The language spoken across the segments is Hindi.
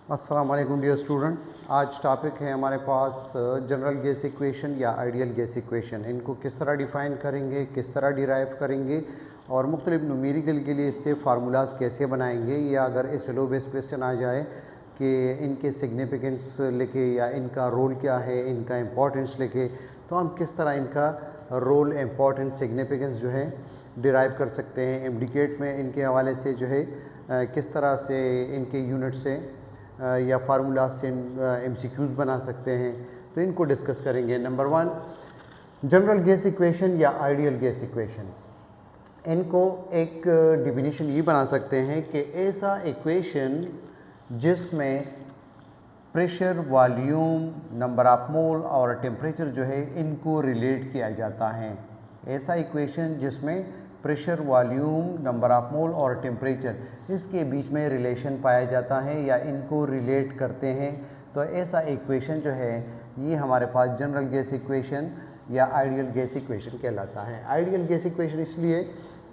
अस्सलाम वालेकुम डियर स्टूडेंट। आज टॉपिक है हमारे पास जनरल गैस इक्वेशन या आइडियल गैस इक्वेशन। इनको किस तरह डिफ़ाइन करेंगे, किस तरह डिराइव करेंगे और मुख्तलिफ न्यूमेरिकल के लिए इससे फार्मूलाज कैसे बनाएंगे, या अगर इस सिलेबस क्वेश्चन आ जाए कि इनके सिग्निफिकेंस लिखे या इनका रोल क्या है, इनका इम्पोर्टेंस लिखे, तो हम किस तरह इनका रोल, इम्पोर्टेंस, सिग्निफिकेंस जो है डिराइव कर सकते हैं। इंडिकेट में इनके हवाले से जो है किस तरह से इनके यूनिट से या फार्मूला से MCQs बना सकते हैं, तो इनको डिस्कस करेंगे। नंबर 1, जनरल गैस इक्वेशन या आइडियल गैस इक्वेशन। इनको एक डिफिनीशन ये बना सकते हैं कि ऐसा इक्वेशन जिसमें pressure, volume, number of mole और टेम्परेचर जो है इनको रिलेट किया जाता है। ऐसा इक्वेशन जिसमें pressure, volume, number of mole और टेम्परेचर इसके बीच में रिलेशन पाया जाता है या इनको रिलेट करते हैं, तो ऐसा इक्वेशन जो है ये हमारे पास जनरल गैस इक्वेशन या आइडियल गैस इक्वेशन कहलाता है। आइडियल गैस इक्वेशन इसलिए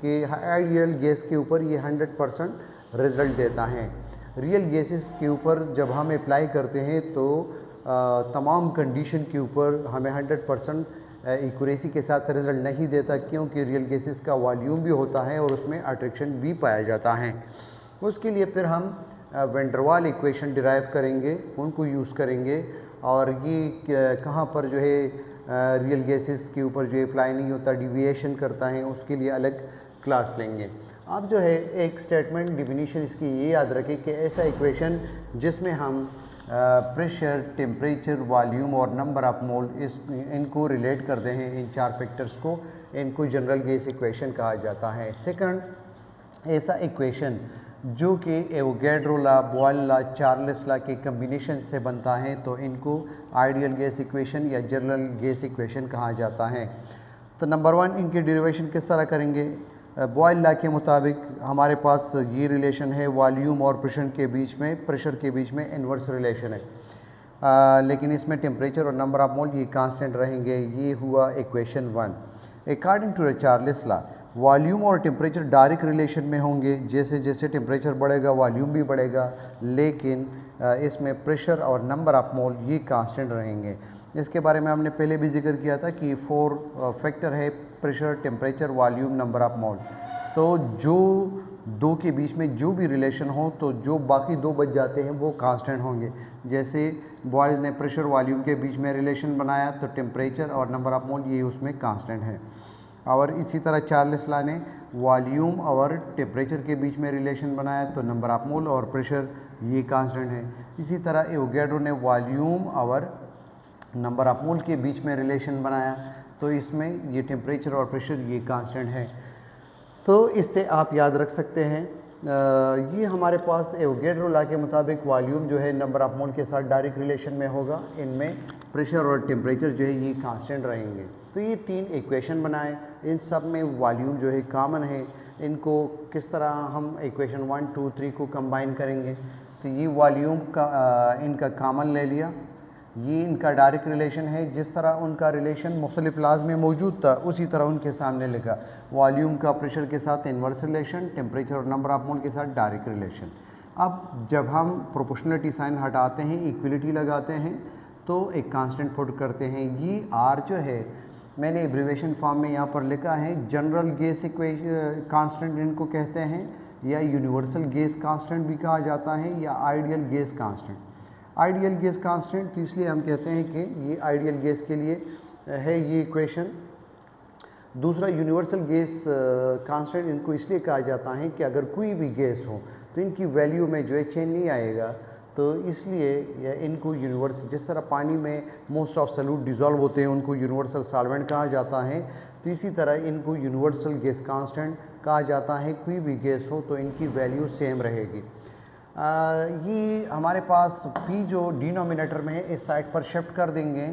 कि आइडियल गैस के ऊपर ये 100% रिजल्ट देता है। रियल गैसेस के ऊपर जब हम अप्लाई करते हैं तो तमाम कंडीशन के ऊपर हमें 100% एक्यूरेसी के साथ रिजल्ट नहीं देता, क्योंकि रियल गैसेस का वॉल्यूम भी होता है और उसमें अट्रैक्शन भी पाया जाता है। उसके लिए फिर हम वैन डर वाल इक्वेशन डिराइव करेंगे, उनको यूज़ करेंगे, और ये कहाँ पर जो है रियल गैसेस के ऊपर जो अप्लाई नहीं होता, डिविएशन करता है, उसके लिए अलग क्लास लेंगे। अब जो है एक स्टेटमेंट डिफिनीशन इसकी ये याद रखें कि ऐसा इक्वेशन जिसमें हम प्रेशर, टेम्परेचर, वॉल्यूम और नंबर ऑफ मोल इनको रिलेट करते हैं, इन 4 फैक्टर्स को, इनको जनरल गैस इक्वेशन कहा जाता है। सेकंड, ऐसा इक्वेशन जो कि Avogadro law, Boyle law, Charles law के कम्बिनेशन से बनता है, तो इनको आइडियल गैस इक्वेशन या जनरल गैस इक्वेशन कहा जाता है। तो नंबर 1, इनकी डेरिवेशन किस तरह करेंगे। बॉयल लॉ के मुताबिक हमारे पास ये रिलेशन है वॉल्यूम और प्रेशर के बीच में इन्वर्स रिलेशन है, लेकिन इसमें टेम्परेचर और नंबर ऑफ मोल ये कांस्टेंट रहेंगे। ये हुआ equation 1। According to the Charles law, volume और टेम्परेचर डायरेक्ट रिलेशन में होंगे, जैसे जैसे टेम्परेचर बढ़ेगा वॉल्यूम भी बढ़ेगा, लेकिन इसमें प्रेशर और नंबर ऑफ मोल ये कांस्टेंट रहेंगे। इसके बारे में हमने पहले भी जिक्र किया था कि 4 फैक्टर है, pressure, temperature, volume, number of mole. तो जो दो के बीच में जो भी रिलेशन हो, तो जो बाकी 2 बच जाते हैं वो कांस्टेंट होंगे। जैसे बॉयज़ ने प्रेशर, वॉल्यूम के बीच में रिलेशन बनाया, तो टेम्परेचर और नंबर ऑफ मोल ये उसमें कांस्टेंट है। और इसी तरह चार्ल्स लॉ ने वॉल्यूम और टेम्परेचर के बीच में रिलेशन बनाया, तो नंबर ऑफ मोल और प्रेशर ये कांस्टेंट है। इसी तरह एवोगैड्रो ने वॉल्यूम और नंबर ऑफ मोल के बीच में रिलेशन बनाया, तो इसमें ये टेम्परेचर और प्रेशर ये कांस्टेंट है। तो इससे आप याद रख सकते हैं ये हमारे पास एवोगैड्रो लॉ के मुताबिक वॉल्यूम जो है नंबर ऑफ मोल के साथ डायरेक्ट रिलेशन में होगा, इनमें प्रेशर और टेम्परेचर जो है ये कांस्टेंट रहेंगे। तो ये 3 इक्वेशन बनाए, इन सब में वॉल्यूम जो है कॉमन है। इनको किस तरह हम इक्वेशन 1, 2, 3 को कंबाइन करेंगे, तो ये वॉल्यूम का इनका कॉमन ले लिया, ये इनका डायरेक्ट रिलेशन है। जिस तरह उनका रिलेशन मुख्तलिफ लॉज में मौजूद था, उसी तरह उनके सामने लिखा। वॉल्यूम का प्रेशर के साथ इन्वर्स रिलेशन, टेम्परेचर और नंबर ऑफ मोल के साथ डायरेक्ट रिलेशन। अब जब हम प्रोपोर्शनलिटी साइन हटाते हैं, इक्वलिटी लगाते हैं, तो एक कांस्टेंट पुट करते हैं। ये आर जो है मैंने एब्रीवेशन फॉर्म में यहाँ पर लिखा है, जनरल गैस इक्वेशन कांस्टेंट इनको कहते हैं, या यूनिवर्सल गैस कांस्टेंट भी कहा जाता है, या ideal gas constant. Ideal gas constant तो इसलिए हम कहते हैं कि ये आइडियल गैस के लिए है ये इक्वेशन। दूसरा, यूनिवर्सल गैस कांस्टेंट इनको इसलिए कहा जाता है कि अगर कोई भी गैस हो तो इनकी वैल्यू में जो है चेंज नहीं आएगा, तो इसलिए इनको यूनिवर्सल, जिस तरह पानी में मोस्ट ऑफ सॉल्यूट डिज़ोल्व होते हैं उनको यूनिवर्सल सॉल्वेंट कहा जाता है, तो इसी तरह इनको यूनिवर्सल गैस कांस्टेंट कहा जाता है। कोई भी गैस हो तो इनकी वैल्यू सेम रहेगी। ये हमारे पास P जो डिनोमिनेटर में है इस साइड पर शिफ्ट कर देंगे,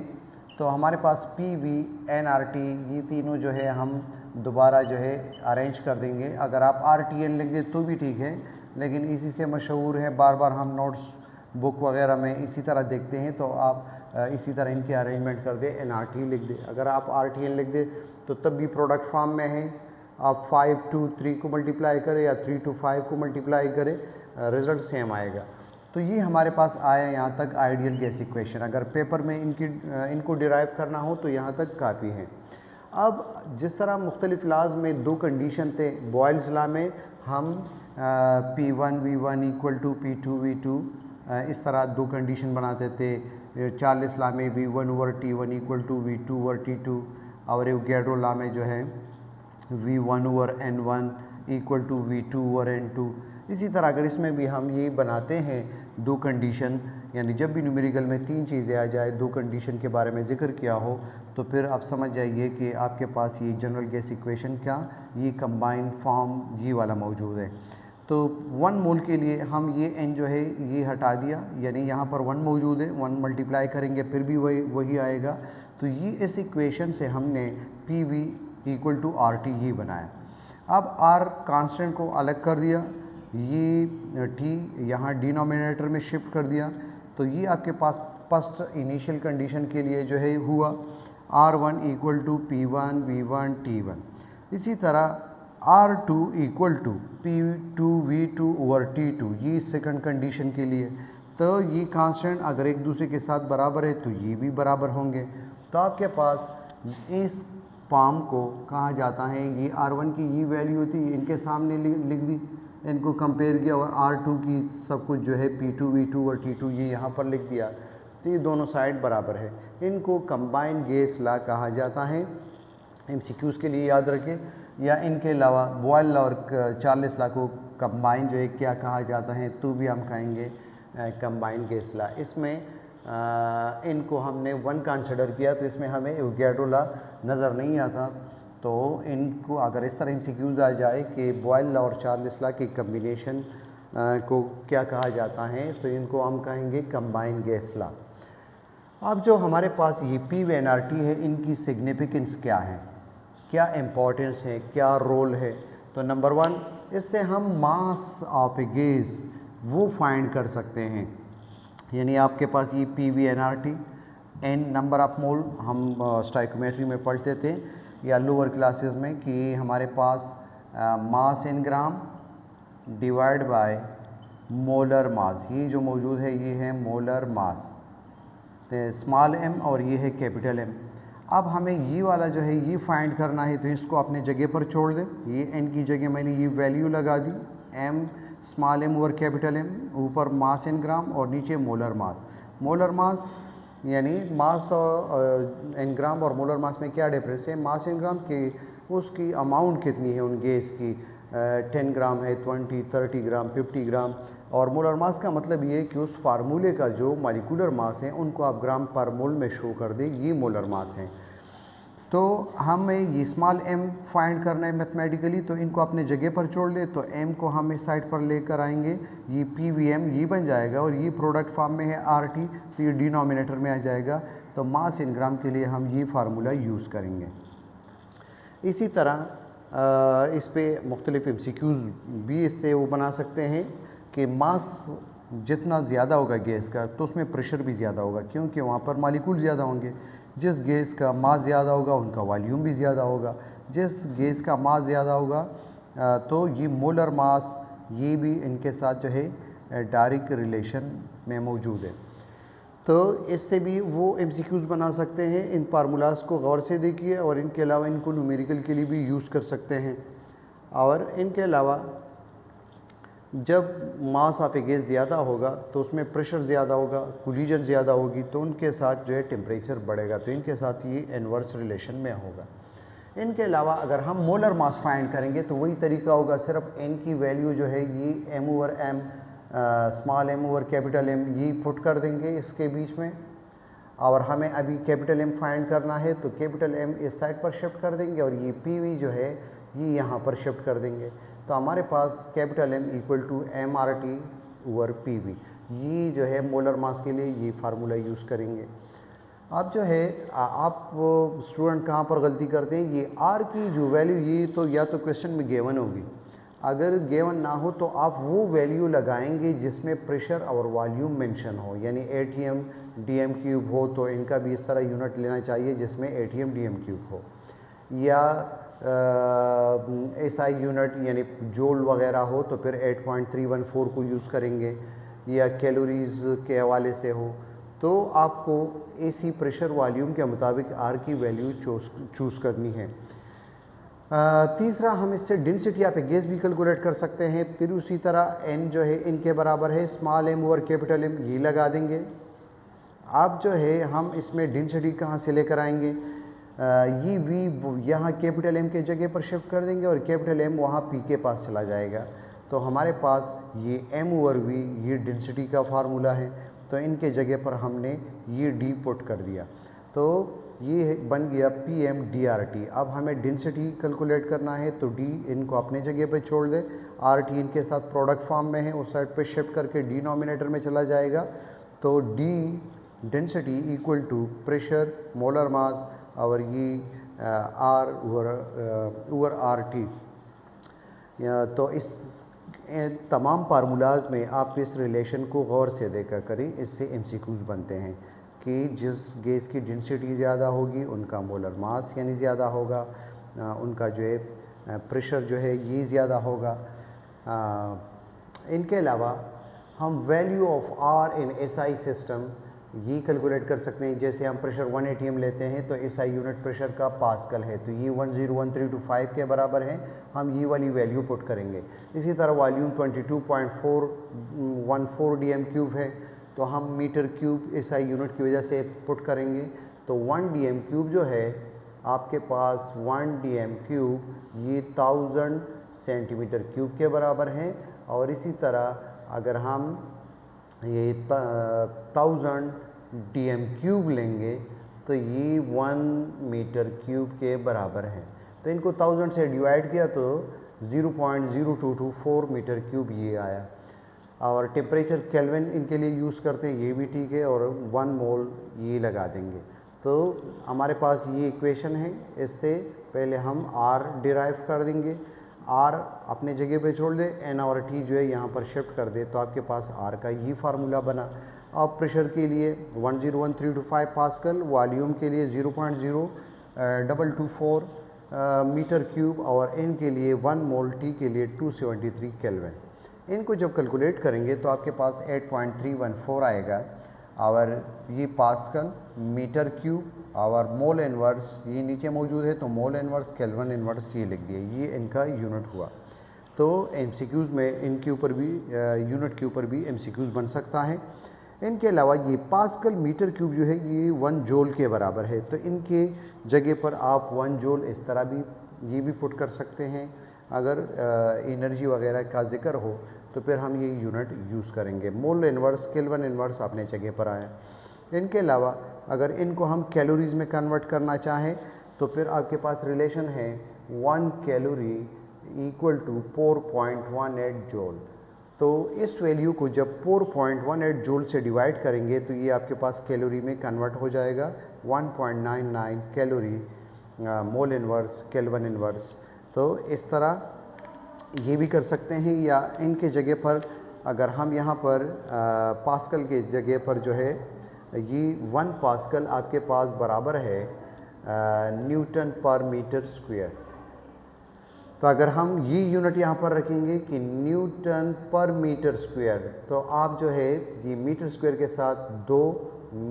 तो हमारे पास PV, nRT ये तीनों जो है हम दोबारा जो है अरेंज कर देंगे। अगर आप RTN लिख दें तो भी ठीक है, लेकिन इसी से मशहूर है, बार बार हम नोट्स बुक वगैरह में इसी तरह देखते हैं, तो आप इसी तरह इनके अरेंजमेंट कर दें, nRT लिख दें। अगर आप RTN लिख दें तो तब भी प्रोडक्ट फॉर्म में है, आप 5 to 3 को मल्टीप्लाई करें या 3 to 5 को मल्टीप्लाई करें, रिज़ल्ट सेम आएगा। तो ये हमारे पास आया यहाँ तक आइडियल गैस इक्वेशन। अगर पेपर में इनको डिराइव करना हो तो यहाँ तक काफ़ी है। अब जिस तरह मुख्तलिफ लॉज में दो कंडीशन थे, बॉयल्स लॉ में हम P1V1 इक्वल टू P2V2 इस तरह दो कंडीशन बनाते थे। चार्ल्स लॉ में V1/T1 इक्वल टू V2/T2 और एवोगैड्रो लॉ में जो है V1/N1 इक्वल टू V2/N2। इसी तरह अगर इसमें भी हम ये बनाते हैं दो कंडीशन, यानी जब भी न्यूमेरिकल में तीन चीज़ें आ जाए, दो कंडीशन के बारे में ज़िक्र किया हो, तो फिर आप समझ जाइए कि आपके पास ये जनरल गैस इक्वेशन का ये कंबाइंड फॉर्म जी वाला मौजूद है। तो 1 मोल के लिए हम ये n जो है ये हटा दिया, यानी यहाँ पर 1 मौजूद है, 1 मल्टीप्लाई करेंगे फिर भी वही आएगा। तो ये इस इक्वेशन से हमने PV इक्वल टू RT ये बनाया। अब R कांस्टेंट को अलग कर दिया, ये T यहाँ डिनोमिनेटर में शिफ्ट कर दिया। तो ये आपके पास फर्स्ट इनिशियल कंडीशन के लिए जो है हुआ R1 equal to P1V1 T1। इसी तरह R2 इक्वल टू P2V2/T2 ये सेकंड कंडीशन के लिए। तो ये कांस्टेंट अगर एक दूसरे के साथ बराबर है तो ये भी बराबर होंगे। तो आपके पास इस फॉर्म को कहा जाता है, ये R1 की ये वैल्यू होती है, इनके सामने लिख दी, इनको कंपेयर किया, और R2 की सब कुछ जो है P2V2 और T2 ये यहाँ पर लिख दिया। तो ये दोनों साइड बराबर है। इनको कंबाइंड गैस लॉ कहा जाता है। MCQs के लिए याद रखें, या इनके अलावा बॉयल लॉ और चार्ल्स लॉ को कंबाइन जो है क्या कहा जाता है, तो भी हम कहेंगे कंबाइंड गैस लॉ। इसमें इनको हमने 1 कंसिडर किया, तो इसमें हमें एवोगैड्रो लॉ नज़र नहीं आता। तो इनको अगर इस तरह MCQs आ जाए कि बॉयल लॉ और चार्ल्स लॉ की कम्बिनेशन को क्या कहा जाता है, तो इनको हम कहेंगे कंबाइंड गैस लॉ। अब जो हमारे पास ये PV and RT है, इनकी सिग्निफिकेंस क्या है, क्या इम्पोर्टेंस है, क्या रोल है। तो नंबर 1, इससे हम मास ऑफ ए गैस वो फाइंड कर सकते हैं। यानी आपके पास ये PV and RT, N number of mole, हम स्टाइकोमेट्री में पढ़ते थे या लोअर क्लासेस में कि हमारे पास mass in gram divide by molar mass, ये जो मौजूद है ये है मोलर मास, स्मॉल m और ये है कैपिटल M। अब हमें ये वाला जो है ये फाइंड करना है, तो इसको अपने जगह पर छोड़ दें। ये n की जगह मैंने ये वैल्यू लगा दी, m स्मॉल m और कैपिटल M, ऊपर मास इन ग्राम और नीचे मोलर मास। मोलर मास यानी मास इन ग्राम और मोलर मास में क्या डिफरेंस है, मास इन ग्राम की उसकी अमाउंट कितनी है उन गैस की, 10 ग्राम है, 20, 30 ग्राम, 50 ग्राम। और मोलर मास का मतलब ये है कि उस फार्मूले का जो मॉलिक्यूलर मास है उनको आप ग्राम पर मोल में शो कर दें, ये मोलर मास है। तो हमें ये स्मॉल m फाइंड करना है मैथमेटिकली, तो इनको अपने जगह पर छोड़ दें। तो m को हम इस साइड पर लेकर आएंगे, ये PVM ये बन जाएगा, और ये प्रोडक्ट फॉर्म में है RT, तो ये डिनोमिनेटर में आ जाएगा। तो मास इन ग्राम के लिए हम ये फार्मूला यूज़ करेंगे। इसी तरह इस पे मुख्तलिफ MCQs भी इससे वो बना सकते हैं कि मास जितना ज़्यादा होगा गैस का, तो उसमें प्रेशर भी ज़्यादा होगा, क्योंकि वहाँ पर मॉलिक्यूल ज़्यादा होंगे। जिस गैस का मास ज़्यादा होगा उनका वॉल्यूम भी ज़्यादा होगा। जिस गैस का मास ज़्यादा होगा तो ये मोलर मास ये भी इनके साथ जो है डायरेक्ट रिलेशन में मौजूद है। तो इससे भी वो MCQs बना सकते हैं। इन फार्मूलाज को गौर से देखिए, और इनके अलावा इनको न्यूमेरिकल के लिए भी यूज़ कर सकते हैं। और इनके अलावा जब मास ऑफ ए गैस ज़्यादा होगा तो उसमें प्रेशर ज़्यादा होगा, कोलिजन ज़्यादा होगी, तो उनके साथ जो है टेम्परेचर बढ़ेगा, तो इनके साथ ये इन्वर्स रिलेशन में होगा। इनके अलावा अगर हम मोलर मास फाइंड करेंगे तो वही तरीका होगा, सिर्फ n की वैल्यू जो है ये m/m small m over capital M ये पुट कर देंगे इसके बीच में। और हमें अभी कैपिटल M फाइंड करना है, तो कैपिटल M इस साइड पर शिफ्ट कर देंगे, और ये PV जो है ये यहाँ पर शिफ्ट कर देंगे। तो हमारे पास capital M equal to MRT over PV, ये जो है मोलर मास के लिए ये फार्मूला यूज़ करेंगे। अब जो है आप स्टूडेंट कहाँ पर गलती करते हैं, ये R की जो वैल्यू ये तो या तो क्वेश्चन में गिवन होगी, अगर गिवन ना हो तो आप वो वैल्यू लगाएंगे जिसमें प्रेशर और वॉल्यूम मेंशन हो, यानी ATM DM क्यूब हो तो इनका भी इस तरह यूनिट लेना चाहिए जिसमें ATM DM क्यूब हो, या SI यूनिट यानी जोल वगैरह हो तो फिर 8.314 को यूज़ करेंगे, या कैलोरीज के हवाले से हो, तो आपको AC प्रेशर वॉल्यूम के मुताबिक R की वैल्यू चूज़ करनी है। तीसरा, हम इससे डेंसिटी ऑफ ए गैस भी कैलकुलेट कर सकते हैं। फिर उसी तरह n जो है इनके बराबर है small m over capital M, ये लगा देंगे। अब जो है हम इसमें डेंसिटी कहाँ से लेकर आएंगे, ये v यहाँ कैपिटल M के जगह पर शिफ्ट कर देंगे और कैपिटल M वहाँ P के पास चला जाएगा। तो हमारे पास ये m ओवर v ये डेंसिटी का फार्मूला है, तो इनके जगह पर हमने ये d पुट कर दिया, तो ये बन गया PM DRT। अब हमें डेंसिटी कैलकुलेट करना है, तो d इनको अपने जगह पे छोड़ दे, RT इनके साथ प्रोडक्ट फॉर्म में है, उस साइड पे शिफ्ट करके डिनोमिनेटर में चला जाएगा। तो d density equal to pressure molar mass और ये R ओवर RT। तो इस तमाम फार्मूलाज में आप इस रिलेशन को गौर से देखा करें, इससे MCQs बनते हैं कि जिस गैस की डेंसिटी ज़्यादा होगी उनका मोलर मास यानी ज़्यादा होगा, उनका जो है प्रेशर जो है ये ज़्यादा होगा। इनके अलावा हम value of R in SI system ये कैलकुलेट कर सकते हैं। जैसे हम प्रेशर 1 ATM लेते हैं तो SI यूनिट प्रेशर का पास्कल है, तो ये 101325 के बराबर है, हम ये वाली वैल्यू पुट करेंगे। इसी तरह वॉल्यूम 22.414 DM³ है, तो हम मीटर क्यूब SI यूनिट की वजह से पुट करेंगे। तो 1 DM³ जो है आपके पास 1 DM³ ये 1000 सेंटीमीटर क्यूब के बराबर है। और इसी तरह अगर हम ये 1000 DM³ लेंगे तो ये 1 मीटर क्यूब के बराबर है। तो इनको 1000 से डिवाइड किया तो 0.0224 मीटर क्यूब ये आया। और टेम्परेचर केल्विन इनके लिए यूज़ करते हैं, ये भी ठीक है, और 1 मोल ये लगा देंगे। तो हमारे पास ये इक्वेशन है, इससे पहले हम R डिराइव कर देंगे। R अपने जगह पे छोड़ दे, N और T जो है यहाँ पर शिफ्ट कर दे, तो आपके पास R का ये फार्मूला बना। अब प्रेशर के लिए 101325 पास्कल, वॉल्यूम के लिए 0.0224 मीटर क्यूब और N के लिए 1 मोल, T के लिए 273 केल्विन। इनको जब कैलकुलेट करेंगे तो आपके पास 8.314 आएगा। और ये पास्कल, मीटर क्यूब और मोल इनवर्स ये नीचे मौजूद है, तो मोल इनवर्स, केल्विन इनवर्स ये लिख दिया, ये इनका यूनिट हुआ। तो MCQs में इनके ऊपर भी यूनिट के ऊपर भी MCQs बन सकता है। इनके अलावा ये पास्कल मीटर क्यूब जो है ये 1 जूल के बराबर है, तो इनके जगह पर आप 1 जूल इस तरह भी ये भी पुट कर सकते हैं। अगर एनर्जी वगैरह का जिक्र हो तो फिर हम ये यूनिट यूज़ करेंगे। मोल इनवर्स, केल्विन इनवर्स अपने जगह पर आए। इनके अलावा अगर इनको हम कैलोरीज़ में कन्वर्ट करना चाहें तो फिर आपके पास रिलेशन है 1 कैलोरी इक्वल टू 4.18 जूल। तो इस वैल्यू को जब 4.18 जूल से डिवाइड करेंगे तो ये आपके पास कैलोरी में कन्वर्ट हो जाएगा 1.99 calorie mole inverse, kelvin inverse. तो इस तरह ये भी कर सकते हैं, या इनके जगह पर अगर हम यहाँ पर पास्कल के जगह पर जो है ये 1 पास्कल आपके पास बराबर है न्यूटन पर मीटर स्क्वायर। तो अगर हम ये यूनिट यहाँ पर रखेंगे कि न्यूटन पर मीटर स्क्वायर, तो आप जो है ये मीटर स्क्वायर के साथ 2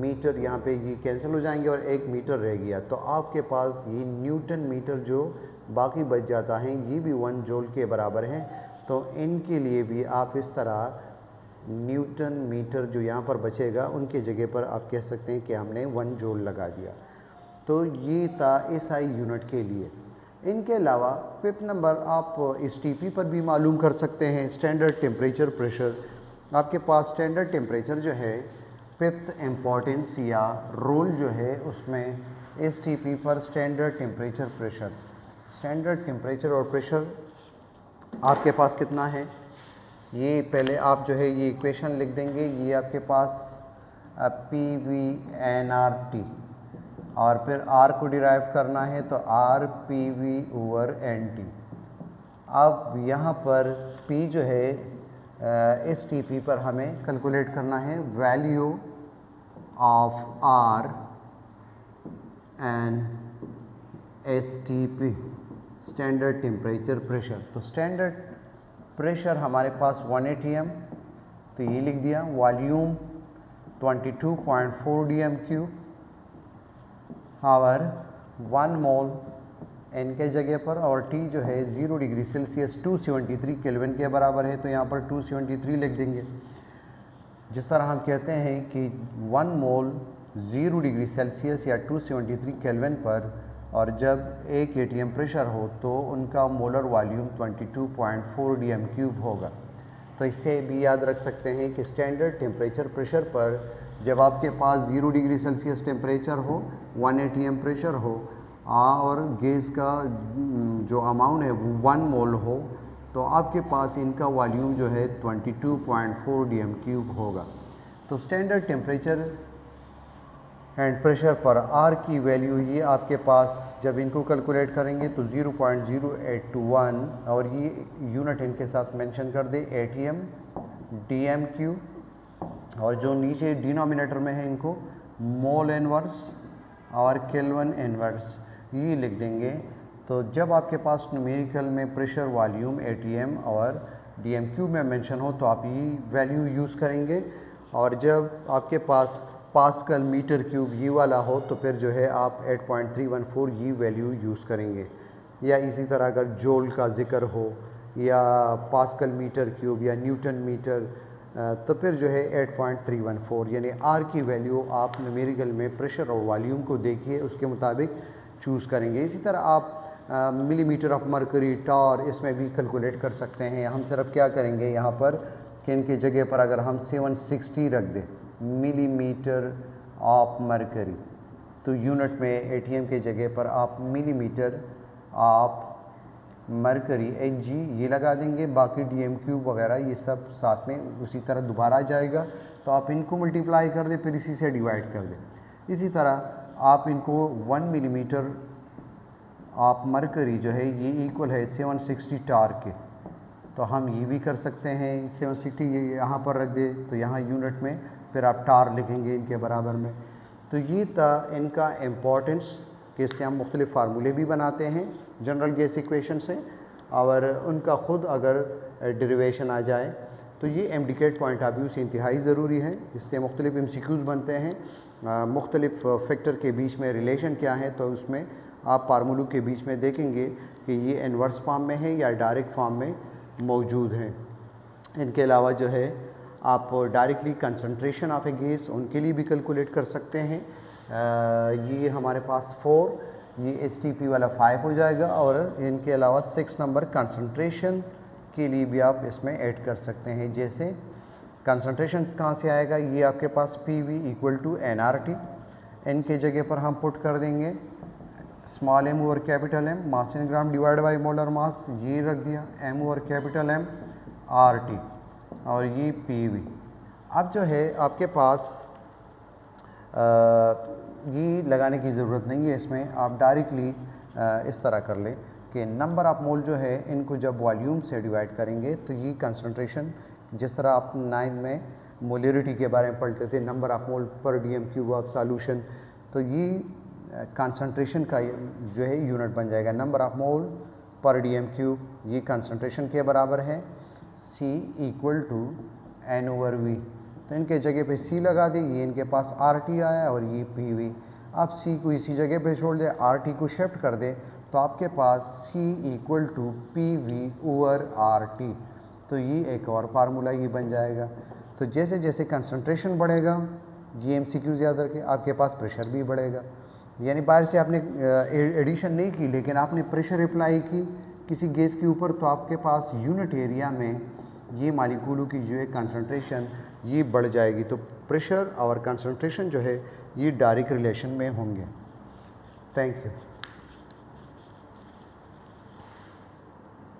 मीटर यहाँ पे ये कैंसिल हो जाएंगे और 1 मीटर रह गया, तो आपके पास ये न्यूटन मीटर जो बाकी बच जाता है ये भी 1 जूल के बराबर है। तो इनके लिए भी आप इस तरह न्यूटन मीटर जो यहाँ पर बचेगा उनके जगह पर आप कह सकते हैं कि हमने 1 जूल लगा दिया। तो ये था SI यूनिट के लिए। इनके अलावा 5th नंबर आप STP पर भी मालूम कर सकते हैं, स्टैंडर्ड टेम्परेचर प्रेशर। आपके पास स्टैंडर्ड टेम्परेचर जो है 5th इम्पॉर्टेंस या रोल जो है उसमें STP पर standard temperature pressure, standard temperature और प्रेशर आपके पास कितना है, ये पहले आप जो है ये इक्वेशन लिख देंगे। ये आपके पास PV/NRT और फिर R को डिराइव करना है तो RPV/NT। अब यहाँ पर P जो है STP पर हमें कैलकुलेट करना है value of R and STP, standard temperature pressure. तो स्टैंडर्ड प्रेशर हमारे पास 1 ATM, तो ये लिख दिया वॉल्यूम 22.4 dm³ और 1 मोल n के जगह पर, और T जो है 0 डिग्री सेल्सियस 273 केल्विन के बराबर है, तो यहाँ पर 273 लिख देंगे। जिस तरह हम कहते हैं कि 1 मोल 0 डिग्री सेल्सियस या 273 केल्विन पर और जब 1 atm प्रेशर हो तो उनका मोलर वॉल्यूम 22.4 dm³ होगा। तो इससे भी याद रख सकते हैं कि स्टैंडर्ड टेम्परेचर प्रेशर पर जब आपके पास 0 डिग्री सेल्सियस टेम्परेचर हो, 1 atm प्रेशर हो और गैस का जो अमाउंट है वो 1 मोल हो, तो आपके पास इनका वॉल्यूम जो है 22.4 dm³ होगा। तो स्टैंडर्ड टेम्परेचर एंड प्रेशर पर R की वैल्यू ये आपके पास जब इनको कैलकुलेट करेंगे तो 0.0821 और ये यूनिट इनके साथ मेंशन कर दे atm dm³, और जो नीचे डिनोमिनेटर में है इनको मोल इनवर्स और केल्विन इनवर्स ये लिख देंगे। तो जब आपके पास न्यूमेरिकल में प्रेशर वॉल्यूम atm और dm³ में मेंशन हो तो आप ये वैल्यू यूज़ करेंगे, और जब आपके पास पास्कल मीटर क्यूब ये वाला हो तो फिर जो है आप 8.314 ये वैल्यू यूज़ करेंगे। या इसी तरह अगर जोल का जिक्र हो या पास्कल मीटर क्यूब या न्यूटन मीटर, तो फिर जो है 8.314 यानी R की वैल्यू आप न्यूमेरिकल में प्रेशर और वॉल्यूम को देखिए उसके मुताबिक चूज़ करेंगे। इसी तरह आप मिलीमीटर ऑफ मरकरी टॉर इसमें भी कैलकुलेट कर सकते हैं। हम सिर्फ क्या करेंगे यहाँ पर कि इनकी जगह पर अगर हम 760 रख दें मिलीमीटर ऑफ मरकरी, तो यूनिट में atm के जगह पर आप मिलीमीटर ऑफ मरकरी Hg ये लगा देंगे, बाकी dm³ वगैरह ये सब साथ में उसी तरह दोबारा आ जाएगा। तो आप इनको मल्टीप्लाई कर दें फिर इसी से डिवाइड कर दें। इसी तरह आप इनको 1 मिलीमीटर ऑफ मरकरी जो है ये इक्वल है 760 टार के, तो हम ये भी कर सकते हैं। 760 ये यहाँ पर रख दे तो यहाँ यूनिट में फिर आप टार लिखेंगे इनके बराबर में। तो ये था इनका इम्पोर्टेंस कि इससे हम मुख्तलिफ़ फार्मूले भी बनाते हैं जनरल गैस इक्वेशन से, और उनका ख़ुद अगर डेरिवेशन आ जाए तो ये एमडीकेट पॉइंट ऑफ व्यू से इंतहाई ज़रूरी है। इससे मुख्तलिफ़ MCQs बनते हैं, मुख्तलिफ़ फैक्टर के बीच में रिलेशन क्या है, तो उसमें आप फार्मूलों के बीच में देखेंगे कि ये इन्वर्स फॉर्म में है या डायरेक्ट फॉर्म में मौजूद हैं। इनके अलावा जो है आप directly concentration of A gas उनके लिए भी कैलकुलेट कर सकते हैं। ये हमारे पास 4, ये HTP वाला 5 हो जाएगा, और इनके अलावा 6 नंबर कंसंट्रेशन के लिए भी आप इसमें ऐड कर सकते हैं। जैसे कंसंट्रेशन कहाँ से आएगा, ये आपके पास PV equal to nRT, n के जगह पर हम पुट कर देंगे small m over capital M mass in gram divide by molar mass, ये रख दिया m over capital M RT, और ये PV। अब जो है आपके पास ये लगाने की ज़रूरत नहीं है, इसमें आप डायरेक्टली इस तरह कर लें कि नंबर ऑफ मोल जो है इनको जब वॉल्यूम से डिवाइड करेंगे तो ये कंसंट्रेशन, जिस तरह आप 9 में मोलरिटी के बारे में पढ़ते थे नंबर ऑफ मोल पर dm³ ऑफ सॉल्यूशन, तो ये कंसंट्रेशन का जो है यूनिट बन जाएगा। नंबर ऑफ मोल पर dm³ ये कंसंट्रेशन के बराबर है C equal to n over V। तो इनके जगह पे C लगा दें, ये इनके पास RT आया और ये PV। आप C को इसी जगह पे छोड़ दें, RT को शिफ्ट कर दें, तो आपके पास C equal to PV over RT। तो ये एक और फार्मूला ये बन जाएगा। तो जैसे जैसे कंसंट्रेशन बढ़ेगा, ये MCQ याद रखें, आपके पास प्रेशर भी बढ़ेगा। यानी बाहर से आपने एडिशन नहीं की लेकिन आपने प्रेशर अप्लाई की किसी गैस के ऊपर, तो आपके पास यूनिट एरिया में ये मालिक्यूलों की जो है कंसंट्रेशन ये बढ़ जाएगी। तो प्रेशर और कंसंट्रेशन जो है ये डायरेक्ट रिलेशन में होंगे। Thank you.